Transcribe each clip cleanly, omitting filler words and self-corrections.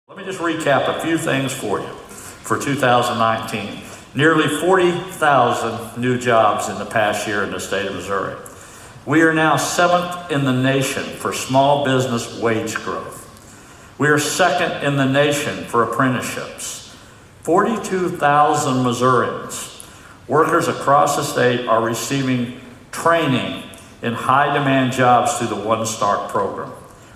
Let me just recap a few things for you for 2019. Nearly 40,000 new jobs in the past year in the state of Missouri. We are now 7th in the nation for small business wage growth. We are 2nd in the nation for apprenticeships. 42,000 Missourians, workers across the state, are receiving training in high demand jobs through the One Start program.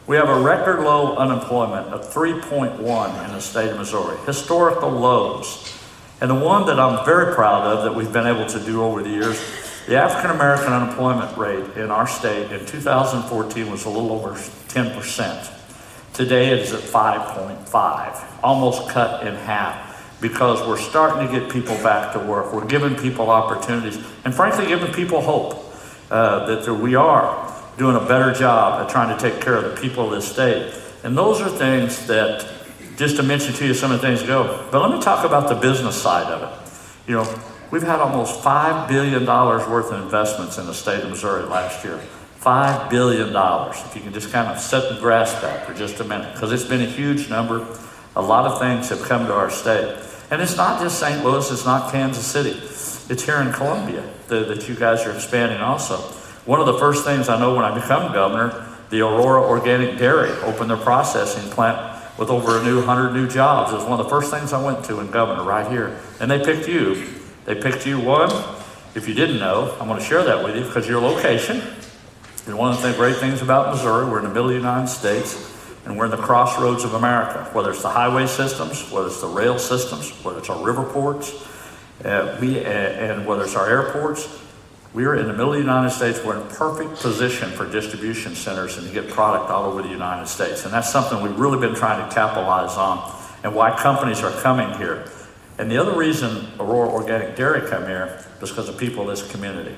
We have a record low unemployment of 3.1 in the state of Missouri, historical lows. And the one that I'm very proud of that we've been able to do over the years, the African American unemployment rate in our state in 2014 was a little over 10%. Today it is at 5.5, almost cut in half, because we're starting to get people back to work. We're giving people opportunities, and frankly giving people hope that we are doing a better job at trying to take care of the people of this state. And those are things that, just to mention to you some of the things go. But let me talk about the business side of it. You know, we've had almost $5 billion worth of investments in the state of Missouri last year. $5 billion, if you can just kind of set and grasp that for just a minute, because it's been a huge number. A lot of things have come to our state. And it's not just St. Louis, it's not Kansas City. It's here in Columbia that you guys are expanding also. One of the first things I know when I become governor, the Aurora Organic Dairy opened their processing plant with over a 100 new jobs. It was one of the first things I went to in governor right here. And they picked you. They picked you, one, if you didn't know, I'm going to share that with you because your location. And one of the great things about Missouri, we're in the middle of the United States, and we're in the crossroads of America, whether it's the highway systems, whether it's the rail systems, whether it's our river ports, and whether it's our airports. We are in the middle of the United States. We're in perfect position for distribution centers and to get product all over the United States. And that's something we've really been trying to capitalize on, and why companies are coming here. And the other reason Aurora Organic Dairy come here is because of people in this community.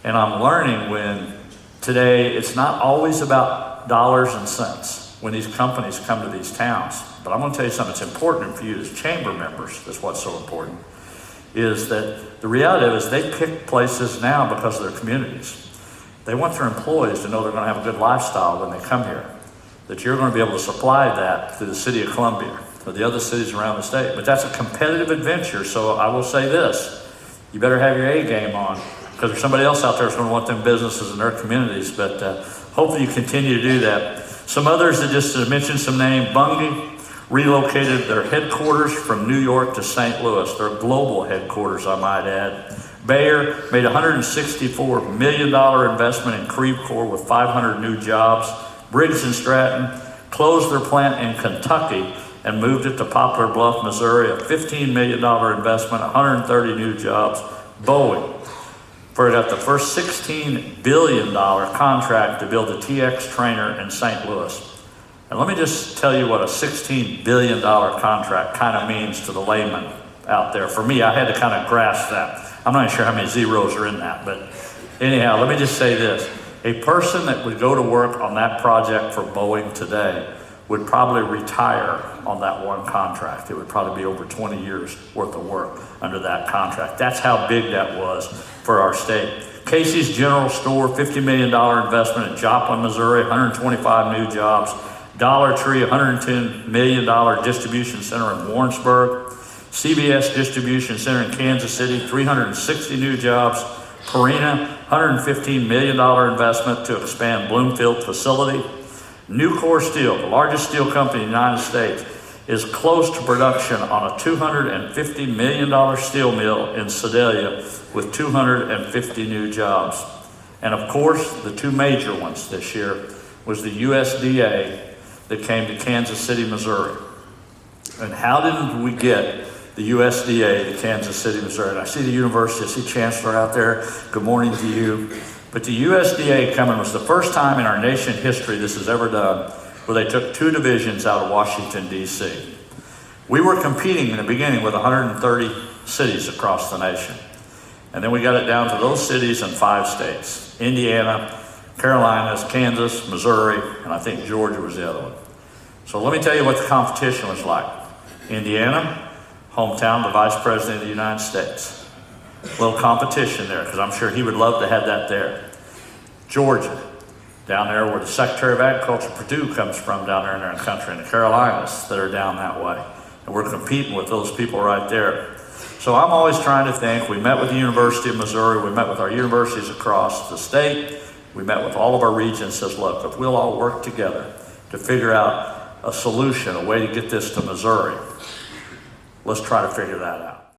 And I'm learning when today it's not always about dollars and cents when these companies come to these towns. But I'm going to tell you something that's important for you as chamber members. That's what's so important. Is that the reality is they pick places now because of their communities. They want their employees to know they're going to have a good lifestyle when they come here, that you're going to be able to supply that to the city of Columbia or the other cities around the state. But that's a competitive adventure, so I will say this, you better have your A game on, because there's somebody else out there that's going to want them businesses in their communities, but hopefully you continue to do that. Some others, that just to mention some names, Bungie relocated their headquarters from New York to St. Louis, their global headquarters, I might add. Bayer made a $164 million investment in Creve Coeur with 500 new jobs. Briggs & Stratton closed their plant in Kentucky and moved it to Poplar Bluff, Missouri, a $15 million investment, 130 new jobs. Boeing got the first $16 billion contract to build a TX trainer in St. Louis. And let me just tell you what a $16 billion contract kind of means to the layman out there. For me, I had to kind of grasp that. I'm not sure how many zeros are in that, but anyhow, let me just say this. A person that would go to work on that project for Boeing today would probably retire on that one contract. It would probably be over 20 years worth of work under that contract. That's how big that was for our state. Casey's General Store, $50 million investment in Joplin, Missouri, 125 new jobs. Dollar Tree, $110 million distribution center in Warrensburg. CVS Distribution Center in Kansas City, 360 new jobs. Purina, $115 million investment to expand Bloomfield facility. Nucor Steel, the largest steel company in the United States, is close to production on a $250 million steel mill in Sedalia with 250 new jobs. And of course, the two major ones this year was the USDA that came to Kansas City, Missouri. And how did we get the USDA to Kansas City, Missouri? And I see the university, I see Chancellor out there. Good morning to you. But the USDA coming was the first time in our nation history this is ever done where they took 2 divisions out of Washington, D.C. We were competing in the beginning with 130 cities across the nation. And then we got it down to those cities in 5 states: Indiana, Carolinas, Kansas, Missouri, and I think Georgia was the other one. So let me tell you what the competition was like. Indiana, hometown of the Vice President of the United States. A little competition there, because I'm sure he would love to have that there. Georgia, down there where the Secretary of Agriculture, Purdue, comes from down there in our country, in the Carolinas that are down that way. And we're competing with those people right there. So I'm always trying to think, we met with the University of Missouri, we met with our universities across the state, we met with all of our regions, says, look, if we'll all work together to figure out a solution, a way to get this to Missouri, let's try to figure that out.